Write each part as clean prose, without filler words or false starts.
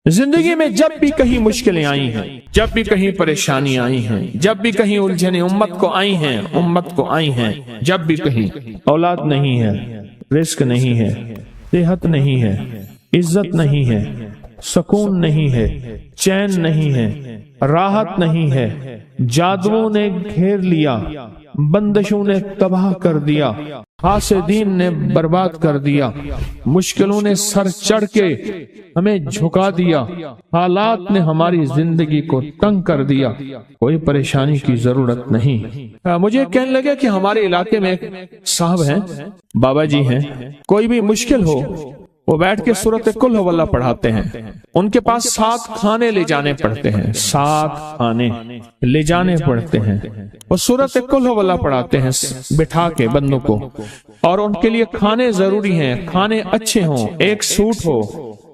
زندگی میں جب بھی کہیں مشکلیں آئی ہیں، جب بھی کہیں پریشانی آئی ہیں، جب بھی کہیں الجھنیں امت کو آئی ہیں، جب بھی کہیں اولاد نہیں ہے، رزق نہیں ہے، صحت نہیں ہے، عزت نہیں ہے، سکون نہیں ہے، چین نہیں ہے، راحت نہیں ہے، جادوؤں نے گھیر لیا، بندشوں نے تباہ کر دیا، حاسدین نے برباد کر دیا، مشکلوں نے سر چڑھ کے ہمیں جھکا دیا، حالات نے ہماری زندگی کو تنگ کر دیا، کوئی پریشانی کی ضرورت نہیں۔ مجھے کہنے لگا کہ ہمارے علاقے میں ایک صاحب ہیں، بابا جی ہیں، کوئی بھی مشکل ہو وہ بیٹھ کے سورۃ قل ہو اللہ پڑھاتے ہیں، ان کے پاس 7 کھانے لے جانے پڑتے ہیں، 7 کھانے لے جانے پڑتے ہیں، وہ سورۃ قل ہو اللہ پڑھاتے ہیں بٹھا کے بندوں کو، اور ان کے لیے کھانے ضروری ہیں، کھانے اچھے ہوں، ایک سوٹ ہو،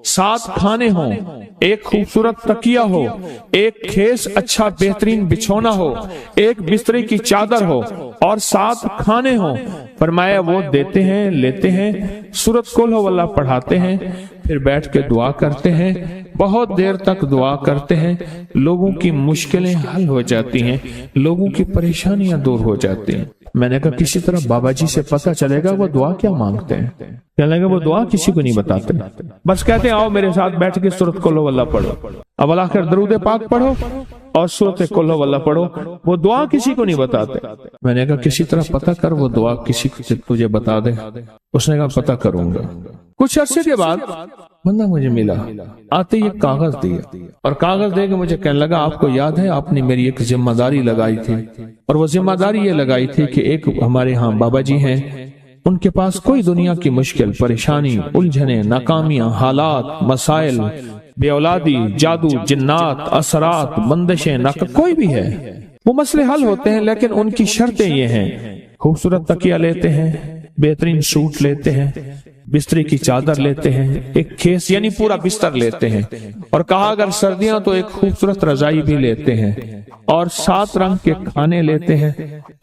7 کھانے ہوں، ایک خوبصورت تکیہ ہو، ایک کھیس اچھا بہترین بچھونا ہو، ایک بسترے کی چادر ہو، اور 7 کھانے ہوں۔ فرمایا وہ دیتے ہیں، لیتے ہیں، سورۃ قل ہو اللہ پڑھاتے ہیں، پھر بیٹھ کے دعا کرتے ہیں، بہت دیر تک دعا کرتے ہیں، لوگوں کی مشکلیں حل ہو جاتی ہیں، لوگوں کی پریشانیاں دور ہو جاتی ہیں۔ میں نے کہا کسی طرح بابا جی سے پتہ چلے گا وہ دعا کیا مانگتے ہیں، کہنے لگا وہ دعا کسی کو نہیں بتاتے، بس کہتے ہیں آؤ میرے ساتھ بیٹھ کے سورۃ قل ہو اللہ پڑھو، اول آخر درود پاک پڑھو اور سورۃ قل ہو اللہ پڑھو، وہ دعا کسی کو نہیں بتاتے۔ میں نے کہا کسی طرح پتہ کر وہ دعا کسی کو تجھے بتا دے، اس نے کہا پتہ کروں گا۔ کچھ عرصے کے بعد بندہ مجھے ملا، آتے ہی ایک کاغذ دیا، اور کاغذ دے کے مجھے کہنے لگا آپ کو یاد ہے آپ نے میری ایک ذمہ داری لگائی تھی، اور وہ ذمہ داری یہ لگائی تھی کہ ایک ہمارے ہاں بابا جی ہیں، ان کے پاس کوئی دنیا کی مشکل، پریشانی، الجھنیں، ناکامیاں، حالات، مسائل، بے اولادی، جادو، جنات، اثرات، بندشیں، کوئی بھی ہے، وہ مسئلے حل ہوتے ہیں، لیکن ان کی شرطیں یہ ہیں، خوبصورت تکیہ لیتے ہیں، بہترین سوٹ لیتے ہیں، بستری کی چادر لیتے ہیں، ایک کھیس یعنی پورا بستر لیتے ہیں، اور کہا اگر سردیاں تو ایک خوبصورت رضائی بھی لیتے ہیں، اور 7 رنگ کے کھانے لیتے ہیں،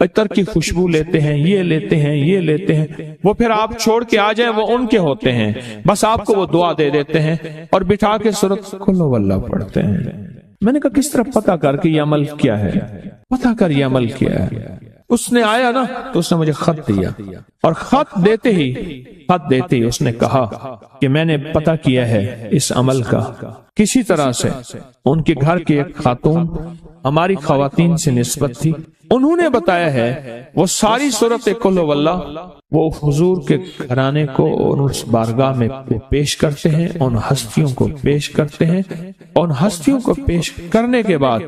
عطر کی خوشبو لیتے ہیں، یہ لیتے ہیں، یہ لیتے ہیں، وہ پھر آپ چھوڑ کے آ جائیں وہ ان کے ہوتے ہیں، بس آپ کو وہ دعا دے دیتے ہیں اور بٹھا کے سورۃ قل ہو اللہ پڑھتے ہیں۔ میں نے کہا کس طرح پتہ کر کے یہ عمل کیا ہے، پتہ کر یہ عمل کیا ہے۔ اس نے آیا نا تو اس نے مجھے خط دیا، اور خط دیتے ہی اس نے کہا کہ میں نے پتہ کیا ہے اس عمل کا، کسی طرح سے ان کے گھر کی ایک خاتون ہماری خواتین سے نسبت تھی، انہوں نے بتایا ہے وہ ساری سورۃ قل ہو اللہ وہ حضور کے گھرانے کو اس بارگاہ میں پیش کرتے ہیں، ان ہستیوں کو پیش کرتے ہیں، ان ہستیوں کو پیش کرنے کے بعد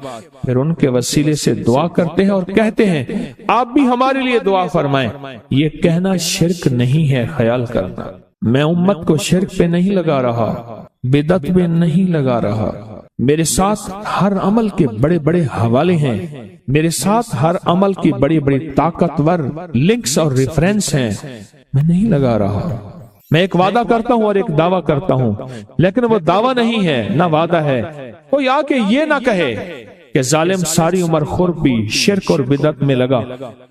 پھر ان کے وسیلے سے دعا کرتے ہیں اور کہتے ہیں آپ بھی ہمارے لیے دعا فرمائیں۔ یہ کہنا شرک نہیں ہے، خیال کرنا، میں امت کو شرک پہ نہیں لگا رہا، بدعت پہ نہیں لگا رہا، میرے ساتھ ہر عمل کے بڑے بڑے حوالے ہیں، میرے ساتھ ہر عمل کی بڑی بڑی طاقتور لنکس اور ریفرنس ہیں، میں نہیں لگا رہا، میں ایک وعدہ کرتا ہوں اور ایک دعویٰ کرتا ہوں، لیکن وہ دعویٰ نہیں ہے نہ وعدہ ہے۔ کوئی آ کے یہ نہ کہے کہ ظالم ساری عمر خور بھی شرک اور بدعت میں لگا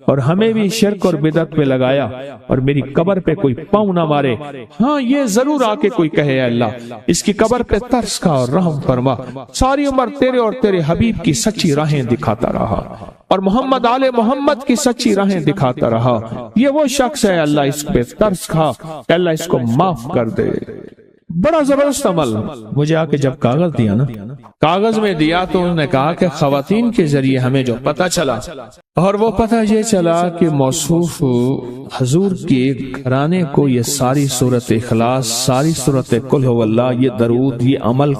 اور ہمیں بھی شرک اور بدعت میں لگایا اور میری قبر پہ کوئی پاؤں نہ مارے۔ ہاں یہ ضرور آ کے کوئی کہے اے اللہ اس کی قبر پہ ترس کھا اور رحم فرما، ساری عمر تیرے اور تیرے حبیب کی سچی راہیں دکھاتا رہا اور محمد آل محمد کی سچی راہیں دکھاتا رہا، یہ وہ شخص ہے اللہ اس پہ ترس کھا، اللہ اس کو معاف کر دے۔ بڑا زبردست عمل۔ مجھے آ کے جب کاغذ دیا نا، کاغذ میں دیا تو انہوں نے کہا کہ خواتین کے ذریعے ہمیں جو پتہ چلا، اور وہ پتہ یہ چلا کہ موصوف حضور کے گھرانے کو یہ ساری سورۃ اخلاص، ساری سورۃ قل ہو اللہ، یہ درود، یہ عمل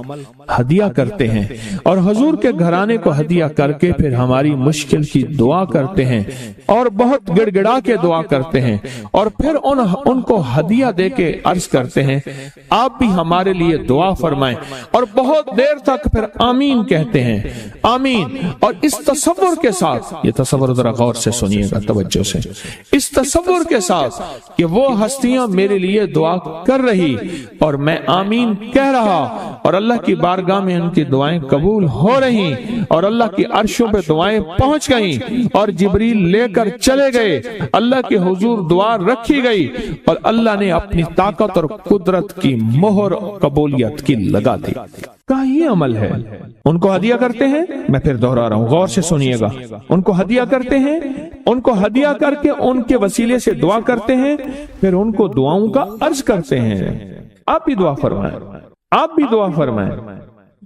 ہدیہ کرتے ہیں، اور حضور کے گھرانے کو ہدیہ کر کے پھر ہماری مشکل کی دعا کرتے ہیں اور بہت گڑ گڑا کے دعا کرتے ہیں، اور پھر ان کو ہدیہ دے کے عرض کرتے ہیں آپ بھی ہمارے لیے دعا فرمائیں، اور بہت دیر تک پھر آمین کہتے ہیں، آمین۔ اور اس تصور کے ساتھ، یہ تصور ذرا غور سے سنیے گا توجہ سے، اس تصور کے ساتھ کہ وہ ہستیاں میرے لیے دعا کر رہی اور میں آمین کہہ رہا، اور اللہ کی بارگاہ میں ان کی دعائیں قبول ہو رہی، اور اللہ کی عرشوں پہ دعائیں پہنچ گئیں، اور جبریل لے کر چلے گئے، اللہ کے حضور دعا رکھی گئی، اور اللہ نے اپنی طاقت اور قدرت کی مہر قبولیت کی لگا دی۔ کا ہی عمل ہے۔ ان کو ہدیہ کرتے ہیں، میں پھر دوہرا رہا ہوں، غور سے سنیے گا، ان کو ہدیہ کرتے ہیں، ان کو ہدیہ کر کے ان کے وسیلے سے دعا کرتے ہیں، پھر ان کو دعاؤں کا عرض کرتے ہیں۔ آپ بھی دعا فرمائیں، آپ بھی دعا فرمائیں،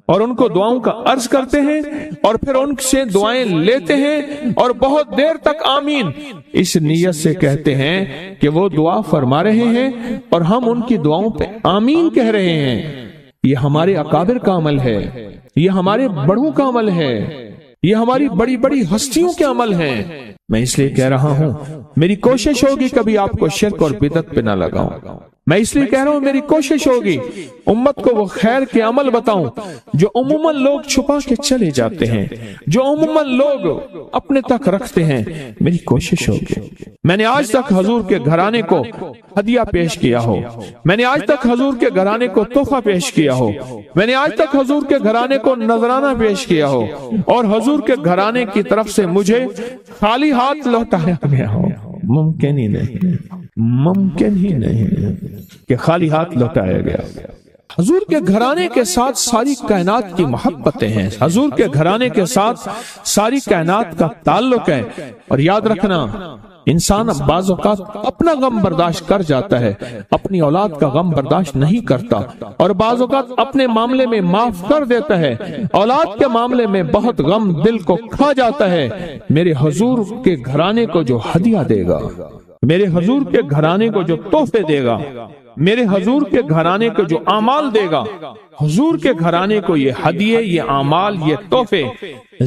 اور ان کو دعاؤں کا عرض کرتے ہیں، اور پھر ان سے دعائیں لیتے ہیں، اور بہت دیر تک آمین اس نیت سے کہتے ہیں کہ وہ دعا فرما رہے ہیں اور ہم ان کی دعاؤں پہ آمین کہہ رہے ہیں۔ یہ ہمارے اکابر کا عمل ہے، یہ ہمارے بڑوں کا عمل ہے، یہ ہماری بڑی بڑی ہستیوں کے عمل ہیں۔ میں اس لیے کہہ رہا ہوں، میری کوشش ہوگی کبھی آپ کو شرک اور بدعت پہ نہ لگاؤں۔ میں اس لیے کہہ رہا ہوں، میری کوشش ہوگی امت کو وہ خیر کے عمل بتاؤں جو عموماً لوگ چھپا کے چلے جاتے ہیں، جو عموماً لوگ اپنے تک رکھتے ہیں۔ میری کوشش ہوگی، میں نے آج تک حضور کے گھرانے کو ہدیہ پیش کیا ہو، میں نے آج تک حضور کے گھرانے کو تحفہ پیش کیا ہو، میں نے آج تک حضور کے گھرانے کو نذرانہ پیش کیا ہو، اور حضور کے گھرانے کی طرف سے مجھے خالی ہاتھ لوٹایا گیا ہو۔ ممکن ہی نہیں، ممکن ہی نہیں کہ خالی ہاتھ لوٹایا گیا۔ حضور کے گھرانے کے ساتھ ساری کائنات کی محبتیں ہیں، حضور کے گھرانے کے ساتھ ساری کائنات کا تعلق ہے۔ اور یاد رکھنا، انسان بعض اوقات اپنا غم برداشت کر جاتا ہے، اپنی اولاد کا غم برداشت نہیں کرتا، اور بعض اوقات اپنے معاملے میں معاف کر دیتا ہے، اولاد کے معاملے میں بہت غم دل کو کھا جاتا ہے۔ میرے حضور کے گھرانے کو جو ہدیہ دے گا، میرے حضور کے گھرانے کو جو تحفے دے گا، میرے حضور کے گھرانے کو جو اعمال دے گا، حضور کے گھرانے کو یہ ہدیے، یہ اعمال، یہ تحفے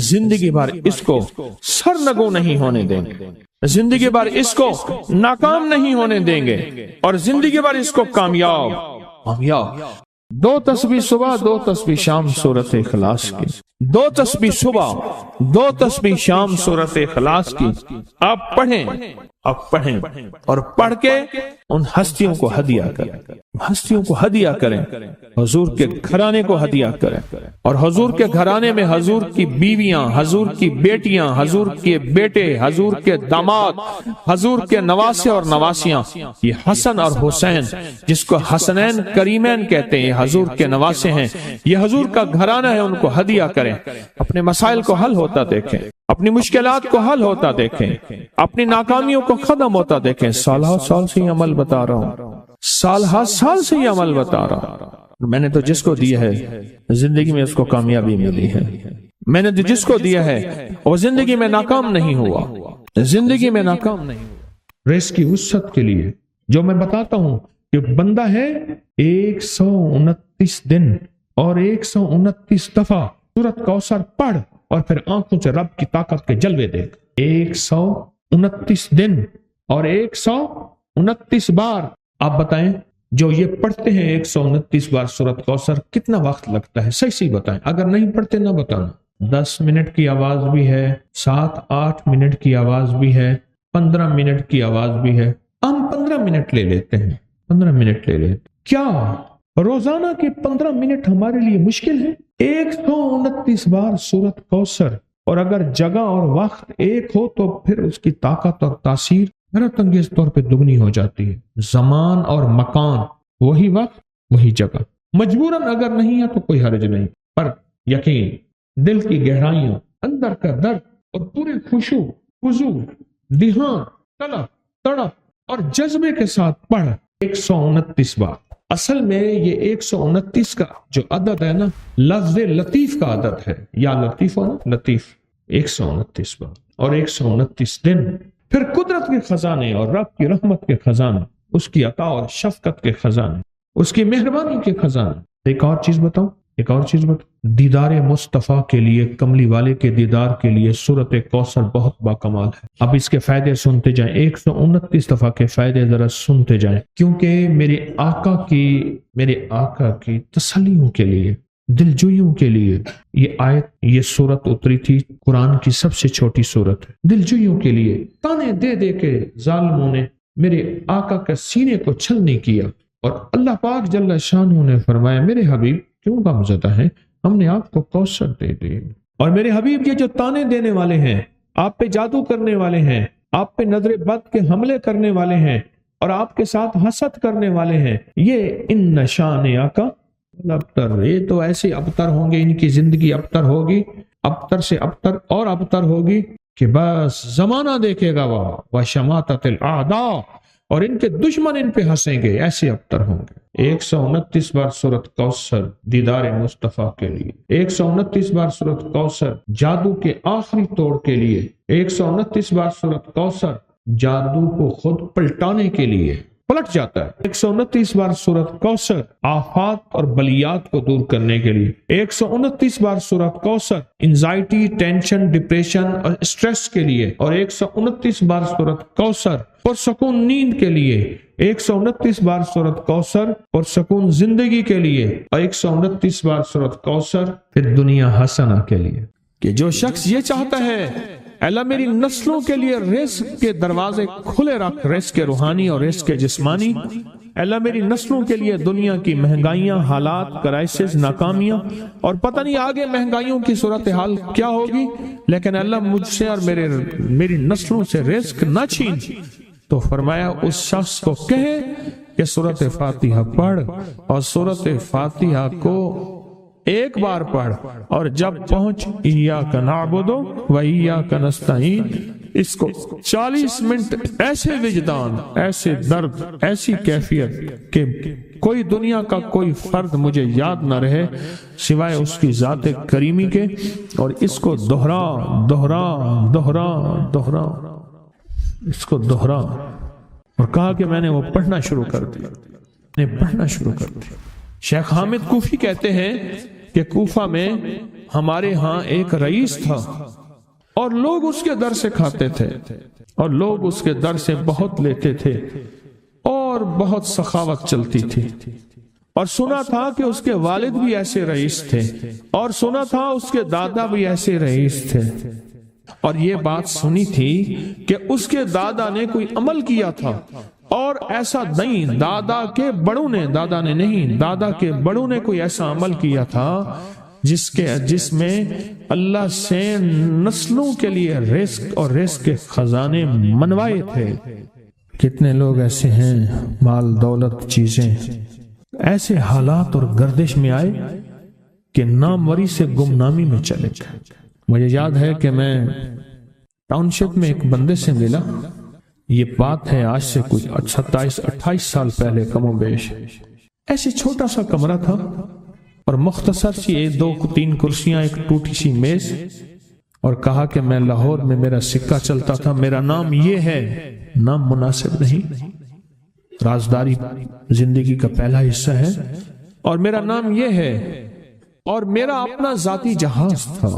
زندگی بھر اس کو سرنگو نہیں ہونے دیں گے، زندگی بھر اس کو ناکام نہیں ہونے دیں گے، اور زندگی بھر اس کو کامیاب۔ دو تسبیح صبح، دو تسبیح شام سورۃ اخلاص کی، دو تسبیح صبح، دو تسبیح شام سورۃ اخلاص کی آپ پڑھیں، آپ پڑھیں، اور پڑھ کے ان ہستیوں کو ہدیہ کریں، ہستیوں کو ہدیہ کریں، حضور کے گھرانے کو ہدیہ کریں، اور حضور کے گھرانے میں حضور کی بیویاں، حضور کی بیٹیاں، حضور کے بیٹے، حضور کے داماد، حضور کے نواسے اور نواسیاں، یہ حسن اور حسین جس کو حسنین کریمین کہتے ہیں، حضور کے نواسے ہیں، یہ حضور کا گھرانہ ہے، ان کو ہدیہ کریں۔ اپنے مسائل کو حل ہوتا دیکھیں، اپنی مشکلات کو حل ہوتا دیکھیں، اپنی ناکامیوں کو ختم ہوتا دیکھیں۔ سالہ سال سے یہ عمل بتا رہا ہوں، سالہ سال سے یہ عمل بتا رہا ہوں۔ میں نے تو جس کو دیا ہے زندگی میں اس کو کامیابی ملی ہے، میں نے جس کو دیا ہے وہ زندگی میں ناکام نہیں ہوا، زندگی میں ناکام نہیں ہوا۔ رزق کی وسعت کے لیے جو میں بتاتا ہوں کہ بندہ ہے 129 دن اور 129 دفعہ سورۃ کوثر پڑھ، اور پھر آنکھوں سے رب کی طاقت کے جلوے دیکھ۔ 129 دن اور 129 بار۔ آپ بتائیں جو یہ پڑھتے ہیں 129 بار سورۃ کوثر کتنا وقت لگتا ہے؟ صحیح بتائیں، اگر نہیں پڑھتے نہ بتانا۔ 10 منٹ کی آواز بھی ہے، 7-8 منٹ کی آواز بھی ہے، 15 منٹ کی آواز بھی ہے۔ ہم 15 منٹ لے لیتے ہیں، 15 منٹ لے لیتے۔ کیا روزانہ کے 15 منٹ ہمارے لیے مشکل ہے؟ 129 بار سورۃ کوثر، اور اگر جگہ اور وقت ایک ہو تو پھر اس کی طاقت اور تاثیر حیرت انگیز طور پہ دگنی ہو جاتی ہے۔ زمان اور مکان، وہی وقت وہی جگہ۔ مجبوراً اگر نہیں ہے تو کوئی حرج نہیں، پر یقین، دل کی گہرائیوں، اندر کا درد اور پورے خشوع، خضوع، دھیان، طلب، تڑپ اور جذبے کے ساتھ پڑھ 129 بار۔ اصل میں یہ 129 کا جو عدد ہے نا، لفظ لطیف کا عدد ہے، یا لطیف ہو نا، لطیف۔ 129 بار اور 129 دن۔ پھر قدرت کے خزانے اور رب کی رحمت کے خزانے، اس کی عطا اور شفقت کے خزانے، اس کی مہربانی کے خزانے۔ ایک اور چیز بتاؤں، ایک اور چیز بتاؤں، دیدار مصطفیٰ کے لیے، کملی والے کے دیدار کے لیے سورۃ کوثر بہت باکمال ہے۔ اب اس کے فائدے سنتے جائیں، 129 دفعہ کے فائدے ذرا سنتے جائیں، کیونکہ میرے آقا کی تسلیوں کے لیے، دلجوئیوں کے لیے یہ آیت، یہ سورت اتری تھی۔ قرآن کی سب سے چھوٹی سورت ہے۔ دلجوئیوں کے لیے تانے دے دے کے ظالموں نے میرے آقا کے سینے کو چھلنی کیا، اور اللہ پاک جل شانہ نے فرمایا میرے حبیب کیوں غمزدہ ہیں، ہم نے آپ کو کوثر دے دی۔ اور میرے حبیب یہ جو تانے دینے والے ہیں، آپ پہ جادو کرنے والے ہیں، آپ پہ نظر بد کے حملے کرنے والے ہیں، اور آپ کے ساتھ حسد کرنے والے ہیں، یہ ان شانیہ کا ابتر، یہ تو ایسے ابتر ہوں گے، ان کی زندگی ابتر ہوگی، ابتر سے ابتر اور ابتر ہوگی کہ بس زمانہ دیکھے گا وہ وشماتت الاعداء، اور ان کے دشمن ان پہ ہنسیں گے، ایسے ابتر ہوں گے۔ 129 بار سورۃ کوثر دیدار مصطفیٰ کے لیے، 129 بار سورۃ کوثر جادو کے آخری توڑ کے لیے، 129 بار سورۃ کوثر جادو کو خود پلٹانے کے لیے، پلٹ جاتا ہے۔ 129 بار سورۃ کوثر آفات اور بلیات کو دور کرنے کے لیے، 129 بار سورۃ کوثر انزائٹی، ٹینشن، ڈپریشن اور اسٹریس کے لیے، اور 129 بار سورۃ کوثر پرسکون نیند کے لیے، 129 بار سورۃ کوثر پرسکون زندگی کے لیے، اور 129 بار سورۃ کوثر پھر دنیا حسنہ کے لیے۔ کہ جو شخص یہ چاہتا ہے اللہ میری نسلوں کے لیے رزق کے دروازے کھلے رکھ، رزق کے روحانی اور رزق کے جسمانی، اللہ میری نسلوں کے لیے دنیا کی مہنگائیاں، حالات، کرائسس، ناکامیاں، اور پتہ نہیں آگے مہنگائیوں کی صورتحال کیا ہوگی، لیکن اللہ مجھ سے اور میری نسلوں سے رزق نہ چھین، تو فرمایا اس شخص کو کہے کہ سورۃ فاتحہ پڑھ، اور سورۃ فاتحہ کو ایک بار پڑھ، اور جب پہنچ ایاک نعبد و ایاک نستعین، اس کو 40 منٹ ایسے وجدان، ایسے درد، ایسی کیفیت کہ کوئی دنیا کا کوئی فرد مجھے یاد نہ رہے سوائے اس کی ذات کریمی کے، اور اس کو دہرا دہرا دہرا دہرا، اس کو دہرا، اور کہا کہ میں نے وہ پڑھنا شروع کر دیا، پڑھنا شروع کر دیا۔ شیخ حامد کوفی کہتے ہیں کہ کوفہ میں ہمارے ہاں ایک رئیس تھا، اور لوگ اس کے در سے کھاتے تھے، اور لوگ اس کے در سے بہت لیتے تھے، اور بہت سخاوت چلتی تھی، اور سنا تھا کہ اس کے والد بھی ایسے رئیس تھے، اور سنا تھا اس کے دادا بھی ایسے رئیس تھے، اور یہ بات سنی تھی کہ اس کے دادا نے کوئی عمل کیا تھا، اور ایسا نہیں، دادا کے بڑوں نے کوئی ایسا عمل کیا تھا جس میں اللہ سے نسلوں کے لیے رزق اور رزق کے خزانے منوائے تھے۔ کتنے لوگ ایسے ہیں، مال دولت چیزیں، ایسے حالات اور گردش میں آئے کہ ناموری سے گمنامی میں چلے گئے۔ مجھے یاد ہے کہ میں ٹاؤن شپ میں ایک بندے سے ملا، یہ بات ہے آج سے کچھ 27-28 سال پہلے کم و بیش، ایسے چھوٹا سا کمرہ تھا، اور مختصر سی 2-3 کرسیاں، ایک ٹوٹی سی میز، اور کہا کہ میں لاہور میں میرا سکہ چلتا تھا، میرا نام یہ ہے، نام مناسب نہیں، رازداری زندگی کا پہلا حصہ ہے، اور میرا نام یہ ہے، اور میرا اپنا ذاتی جہاز تھا،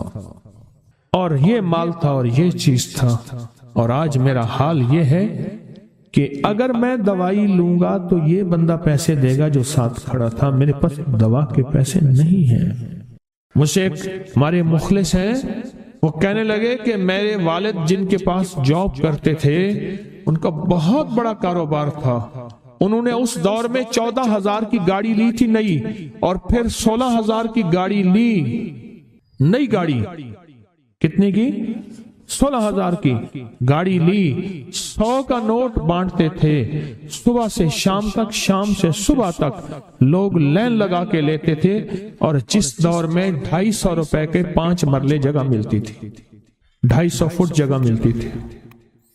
اور یہ مال تھا، اور یہ چیز تھا، اور آج میرا حال یہ ہے کہ اگر میں دوائی لوں گا تو یہ بندہ پیسے دے گا جو ساتھ کھڑا تھا، میرے پاس دوا کے پیسے نہیں ہیں۔ مجھ سے ایک ہمارے مخلص ہیں، وہ کہنے لگے کہ میرے والد جن کے پاس جاب کرتے تھے، ان کا بہت بڑا کاروبار تھا، انہوں نے اس دور میں 14,000 کی گاڑی لی تھی نئی، اور پھر 16,000 کی گاڑی لی، نئی گاڑی، کتنے کی؟ 16,000 کی گاڑی لی، 100 کا نوٹ بانٹتے تھے، صبح سے شام تک، شام سے صبح تک لوگ لین لگا کے لیتے تھے، اور جس دور میں 250 روپے کے 5 مرلے جگہ ملتی تھی، 250 فٹ جگہ ملتی تھی،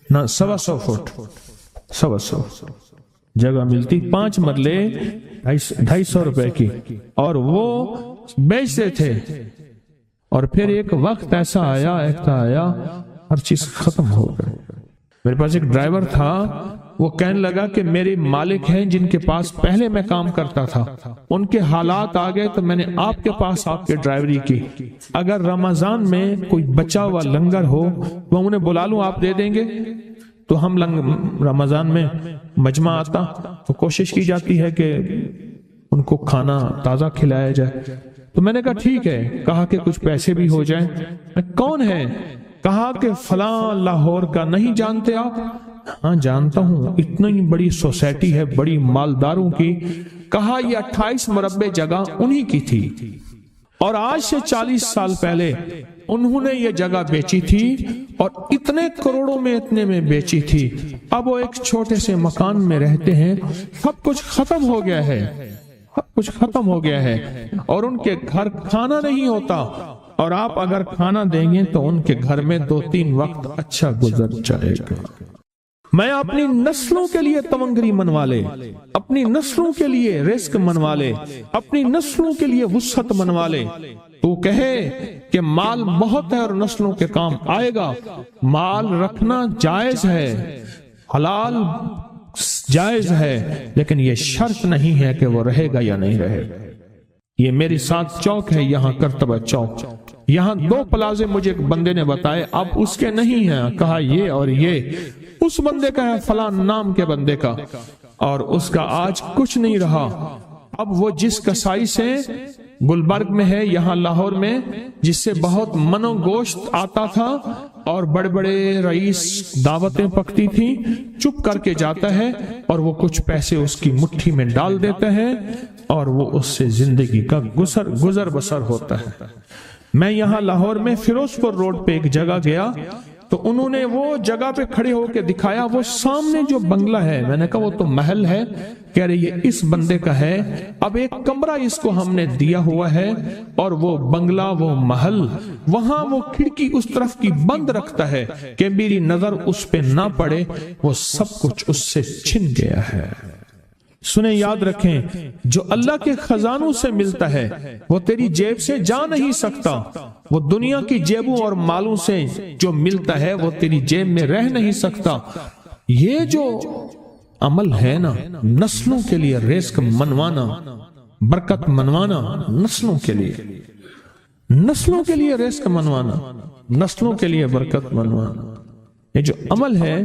نہ 125 فٹ، 125 جگہ ملتی، 5 مرلے 250 روپے کی، اور وہ بیچتے تھے۔ اور پھر ایک وقت ایسا آیا ہر چیز ختم ہو گئی۔ میرے پاس ایک ڈرائیور تھا، وہ کہنے لگا کہ میرے مالک ہیں جن کے پاس پہلے میں کام کرتا تھا، ان کے حالات آ گئے تو میں نے آپ کے پاس آپ کے ڈرائیوری کی، اگر رمضان میں کوئی بچا ہوا لنگر ہو تو انہیں بلا لوں، آپ دے دیں گے؟ تو ہم رمضان میں مجمع آتا تو کوشش کی جاتی ہے کہ ان کو کھانا تازہ کھلایا جائے، تو میں نے کہا ٹھیک ہے، کہا کہ کچھ پیسے بھی ہو جائیں۔ کون ہے؟ کہا کہ فلاں لاہور کا، نہیں جانتے آپ؟ ہاں جانتا ہوں، اتنی بڑی سوسائٹی ہے، بڑی مالداروں کی۔ کہا یہ 28 مربع جگہ انہی کی تھی، اور آج سے 40 سال پہلے انہوں نے یہ جگہ بیچی تھی، اور اتنے کروڑوں میں اتنے میں بیچی تھی، اب وہ ایک چھوٹے سے مکان میں رہتے ہیں، سب کچھ ختم ہو گیا ہے، کچھ ختم ہو گیا ہے اور ان کے گھر کھانا نہیں ہوتا، اور آپ اگر کھانا دیں گے تو ان کے گھر میں 2-3 وقت اچھا گزر جائے گا۔ میں اپنی نسلوں کے لیے تمنگری منوا لے، اپنی نسلوں کے لیے رزق منوا لے، اپنی نسلوں کے لیے وسعت منوا لے۔ تو کہے کہ مال بہت ہے اور نسلوں کے کام آئے گا، مال رکھنا جائز ہے، حلال جائز ہے، لیکن یہ شرط نہیں ہے کہ وہ رہے گا یا نہیں رہے گا۔ یہ میری ساتھ چوک ہے، یہاں کرتبہ چوک، یہاں 2 پلازے مجھے ایک بندے نے بتائے، اب اس کے نہیں ہیں، کہا یہ اور یہ اس بندے کا ہے، فلاں نام کے بندے کا، اور اس کا آج کچھ نہیں رہا۔ اب وہ جس کسائی سے گلبرگ میں ہے، یہاں لاہور میں، جس سے بہت منو گوشت آتا تھا اور بڑے بڑے رئیس دعوتیں پکتی تھی، چپ کر کے جاتا ہے اور وہ کچھ پیسے اس کی مٹھی میں ڈال دیتا ہے اور وہ اس سے زندگی کا گزر بسر ہوتا ہے۔ میں یہاں لاہور میں فیروز پور روڈ پہ ایک جگہ گیا تو انہوں نے وہ جگہ پہ کھڑے ہو کے دکھایا، وہ سامنے جو بنگلہ ہے، میں نے کہا وہ تو محل ہے، کہہ رہے یہ اس بندے کا ہے، اب ایک کمرہ اس کو ہم نے دیا ہوا ہے اور وہ بنگلہ، وہ محل، وہاں وہ کھڑکی اس طرف کی بند رکھتا ہے کہ میری نظر اس پہ نہ پڑے، وہ سب کچھ اس سے چھن گیا ہے۔ سنیں، یاد رکھیں، جو اللہ کے خزانوں سے ملتا ہے وہ تیری جیب سے جا نہیں سکتا، وہ دنیا کی جیبوں اور مالوں سے جو ملتا ہے وہ تیری جیب میں رہ نہیں سکتا۔ یہ جو عمل ہے نا، نسلوں کے لیے رزق منوانا، برکت منوانا، نسلوں کے لیے رزق منوانا، نسلوں کے لیے برکت منوانا، یہ جو عمل ہے،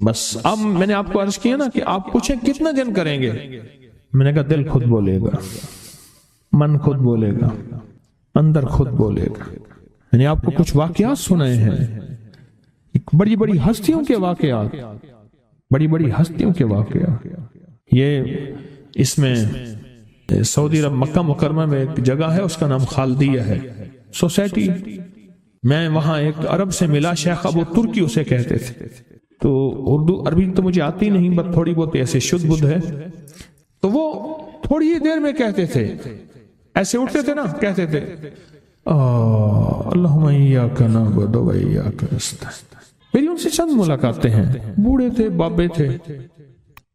بس اب میں نے آپ کو عرض کیا نا کہ آپ پوچھیں کتنے دن کریں گے، میں نے کہا دل خود بولے گا، من خود بولے گا، اندر خود بولے گا۔ میں نے آپ کو کچھ واقعات سنائے ہیں، بڑی بڑی ہستیوں کے واقعات، بڑی بڑی ہستیوں کے واقعات۔ یہ اس میں سعودی عرب مکہ مکرمہ میں ایک جگہ ہے، اس کا نام خالدیہ ہے سوسائٹی۔ میں وہاں ایک عرب سے ملا، شیخ ابو ترکی اسے کہتے تھے، تو اردو عربی تو مجھے آتی نہیں، بس تھوڑی بہت ایسے شدھ بدھ ہے، تو وہ تھوڑی ہی دیر میں کہتے تھے، ایسے اٹھتے تھے نا، کہتے تھے اللہم ایاک نعبد و ایاک نستعین۔ میری ان سے چند ملاقاتیں ہیں، بوڑھے تھے، بابے تھے،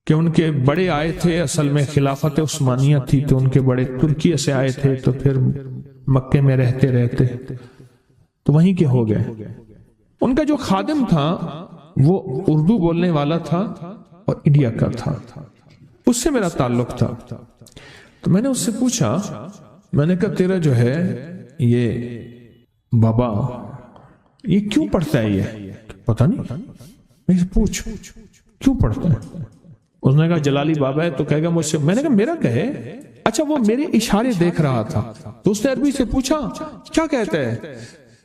کہ ان کے بڑے آئے تھے، اصل میں خلافت عثمانیہ تھی تو ان کے بڑے ترکی سے آئے تھے، تو پھر مکے میں رہتے تو وہیں کے ہو گئے۔ ان کا جو خادم تھا وہ اردو بولنے والا تھا اور انڈیا کا تھا، اس سے میرا تعلق تھا۔ تو میں نے اس سے پوچھا، میں نے کہا تیرا جو ہے یہ بابا یہ کیوں پڑھتا ہے؟ یہ پتہ نہیں، میں پوچھ کیوں پڑھتا ہے؟ اس نے کہا جلالی بابا ہے تو کہے گا مجھ سے۔ میں نے کہا میرا کہے؟ اچھا، وہ میرے اشارے دیکھ رہا تھا، تو اس نے عربی سے پوچھا کیا کہتا ہے؟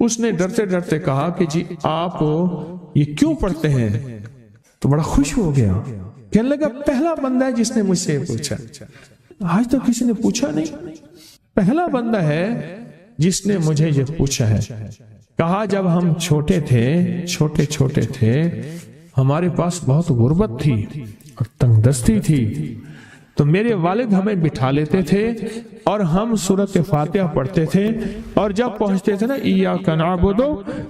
اس نے ڈرتے ڈرتے کہا کہ جی آپ یہ کیوں پڑھتے ہیں؟ تو بڑا خوش ہو گیا، کہنے لگا پہلا بندہ ہے جس نے مجھ سے پوچھا، آج تو کسی نے پوچھا نہیں، پہلا بندہ ہے جس نے مجھے یہ پوچھا ہے۔ کہا جب ہم چھوٹے تھے ہمارے پاس بہت غربت تھی اور تنگ دستی تھی، تو میرے والد ہمیں بٹھا لیتے تھے اور ہم سورۃ فاتحہ پڑھتے تھے، اور جب پہنچتے تھے نا ایاک نعبد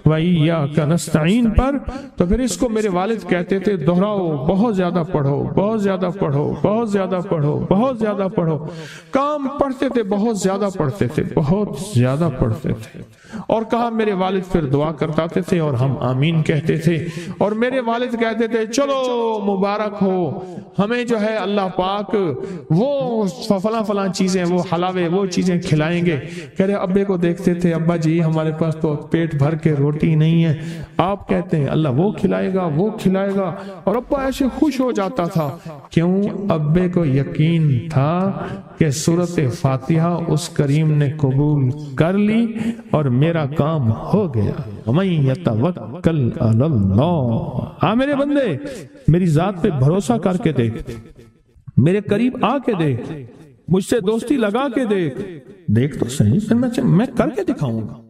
و ایاک نستعین پر، تو پھر اس کو میرے والد کہتے تھے دہراؤ، بہت زیادہ پڑھو، بہت زیادہ پڑھو، بہت زیادہ پڑھو، بہت زیادہ پڑھو۔ کام پڑھتے تھے، بہت زیادہ پڑھتے تھے، بہت زیادہ پڑھتے تھے، اور کہا میرے والد پھر دعا کرتے تھے اور ہم آمین کہتے تھے، اور میرے والد کہتے تھے چلو مبارک ہو، ہمیں جو ہے اللہ پاک وہ فلاں چیزیں، وہ حلاوے، وہ چیزیں کھلائیں گے۔ کہہ رہے ابے کو دیکھتے تھے، ابا جی ہمارے پاس تو پیٹ بھر کے روٹی نہیں ہے، آپ کہتے ہیں اللہ وہ کھلائے گا، وہ کھلائے گا، اور ابا ایسے خوش ہو جاتا تھا۔ کیوں؟ ابے کو یقین تھا کہ سورۃ فاتحہ اس کریم نے قبول کر لی اور میرا کام ہو گیا۔ وَمَن يَتَوَكَّلْ عَلَى اللَّهِ۔ ہاں میرے بندے، میری ذات پہ بھروسہ کر کے دیکھ، میرے قریب آ کے دیکھ، مجھ سے دوستی لگا کے دیکھ تو صحیح، پھر میں کر کے دکھاؤں گا۔